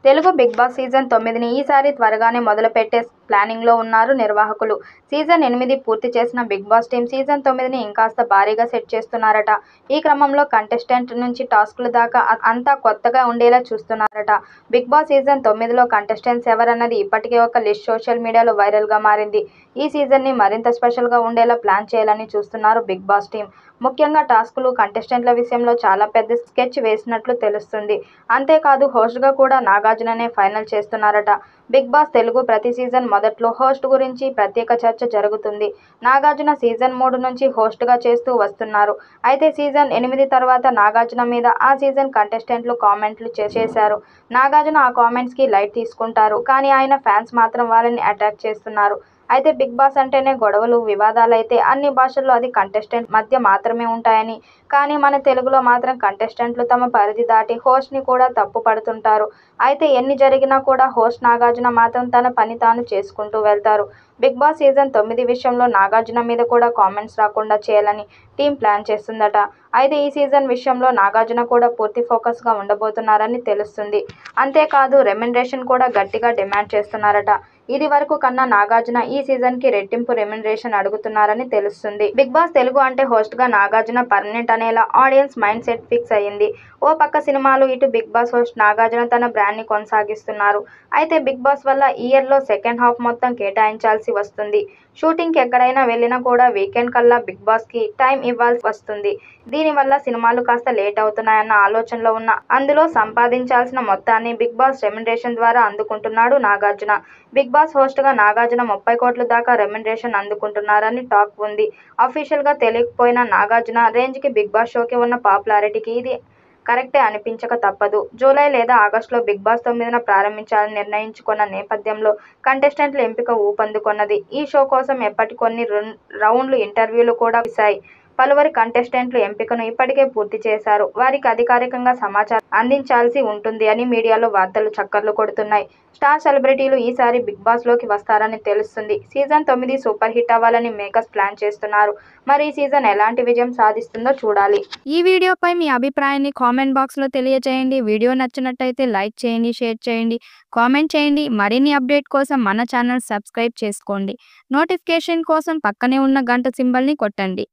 Telugu big boss season 9ని ఈసారి త్వరగానే మొదలుపెట్టే ప్లానింగ్లో ఉన్నారు నిర్వాహకులు. సీజన్ 8 పూర్తి చేసిన బిగ్ బాస్ టీమ్ సీజన్ 9ని ఇంకాస్త భారీగా సెట్ చేస్తున్నారట. ఈ క్రమంలో కంటెస్టెంట్ నుంచి టాస్క్లు దాకా అంతా కొత్తగా ఉండేలా చూస్తున్నారట. బిగ్ బాస్ సీజన్ 9లో కంటెస్టెంట్స్ ఎవరన్నది ఇప్పటికే ఒక లిస్ట్ సోషల్ మీడియాలో వైరల్గా మారింది. ఈ సీజన్ని మరింత స్పెషల్గా ఉండేలా ప్లాన్ చేయాలని చూస్తున్నారు బిగ్ బాస్ టీమ్. ముఖ్యంగా టాస్కులు, కంటెస్టెంట్ల విషయంలో చాలా పెద్ద స్కెచ్ వేసినట్లు తెలుస్తుంది. అంతేకాదు హోస్ట్గా కూడా నాగార్జుననే ఫైనల్ చేస్తున్నారట. బిగ్ బాస్ తెలుగు ప్రతి సీజన్ మొదట్లో హోస్ట్ గురించి ప్రత్యేక చర్చ జరుగుతుంది. నాగార్జున సీజన్ 3 నుంచి హోస్ట్గా చేస్తూ వస్తున్నారు. అయితే సీజన్ 8 తర్వాత నాగార్జున మీద ఆ సీజన్ కంటెస్టెంట్లు కామెంట్లు చేశారు. నాగార్జున ఆ కామెంట్స్కి లైట్ తీసుకుంటారు. కానీ ఆయన ఫ్యాన్స్ మాత్రం వాళ్ళని అటాక్ చేస్తున్నారు. అయితే బిగ్ బాస్ అంటేనే గొడవలు, వివాదాలైతే అన్ని భాషల్లో అది కంటెస్టెంట్ మధ్య మాత్రమే ఉంటాయని, కానీ మన తెలుగులో మాత్రం కంటెస్టెంట్లు తమ పరిధి దాటి హోస్ట్ని కూడా తప్పు పడుతుంటారు. అయితే ఎన్ని జరిగినా కూడా హోస్ట్ నాగార్జున మాత్రం తన పని తాను చేసుకుంటూ వెళ్తారు. బిగ్ బాస్ సీజన్ 9 విషయంలో నాగార్జున మీద కూడా కామెంట్స్ రాకుండా చేయాలని టీం ప్లాన్ చేస్తుందట. అయితే ఈ సీజన్ విషయంలో నాగార్జున కూడా పూర్తి ఫోకస్గా ఉండబోతున్నారని తెలుస్తుంది. అంతేకాదు రెమ్యునరేషన్ కూడా గట్టిగా డిమాండ్ చేస్తున్నారట. ఇది వరకు కన్నా నాగార్జున ఈ సీజన్కి రెట్టింపు రెమ్యునరేషన్ అడుగుతున్నారని తెలుస్తుంది. బిగ్ బాస్ తెలుగు అంటే హోస్ట్గా నాగార్జున పర్మనెంట్ అనేలా ఆడియన్స్ మైండ్ సెట్ ఫిక్స్ అయ్యింది. ఓ పక్క సినిమాలు, ఇటు బిగ్ బాస్ హోస్ట్ నాగార్జున తన బ్రాండ్ని కొనసాగిస్తున్నారు. అయితే బిగ్ బాస్ వల్ల ఈ ఇయర్లో సెకండ్ హాఫ్ మొత్తం కేటాయించాల్సి వస్తుంది. షూటింగ్కి ఎక్కడైనా వెళ్ళినా కూడా వీకెండ్ కల్లా బిగ్ బాస్కి టైం ఇవ్వాల్సి వస్తుంది. దీనివల్ల సినిమాలు కాస్త లేట్ అవుతున్నాయన్న ఆలోచనలో ఉన్న అందులో సంపాదించాల్సిన మొత్తాన్ని బిగ్ బాస్ రెమ్యునరేషన్ ద్వారా అందుకుంటున్నాడు నాగార్జున. బిగ్ బాస్ హోస్ట్గా నాగార్జున 30 కోట్ల దాకా రెమ్యునరేషన్ అందుకుంటున్నారని టాక్ ఉంది. అఫీషియల్గా తెలియకపోయినా నాగార్జున రేంజ్కి బిగ్ బాస్ షోకి ఉన్న పాపులారిటీకి ఇది కరెక్టే అనిపించక తప్పదు. జూలై లేదా ఆగస్టులో బిగ్ బాస్ 9న ప్రారంభించాలని నిర్ణయించుకున్న నేపథ్యంలో కంటెస్టెంట్ల ఎంపిక ఊపందుకున్నది. ఈ షో కోసం కొన్ని రౌండ్లు ఇంటర్వ్యూలు కూడా ముగిశాయి. పలువురు కంటెస్టెంట్లు ఎంపికను ఇప్పటికే పూర్తి చేశారు. వారికి అధికారికంగా సమాచారం అందించాల్సి ఉంటుంది అని మీడియాలో వార్తలు చక్కర్లు కొడుతున్నాయి. స్టార్ సెలబ్రిటీలు ఈసారి బిగ్ బాస్లోకి వస్తారని తెలుస్తుంది. సీజన్ 9 సూపర్ హిట్ అవ్వాలని మేకర్స్ ప్లాన్ చేస్తున్నారు. మరి ఈ సీజన్ ఎలాంటి విజయం సాధిస్తుందో చూడాలి. ఈ వీడియోపై మీ అభిప్రాయాన్ని కామెంట్ బాక్స్లో తెలియజేయండి. వీడియో నచ్చినట్టయితే లైక్ చేయండి, షేర్ చేయండి, కామెంట్ చేయండి. మరిన్ని అప్డేట్ కోసం మన ఛానల్ సబ్స్క్రైబ్ చేసుకోండి. నోటిఫికేషన్ కోసం పక్కనే ఉన్న గంట సింబల్ని కొట్టండి.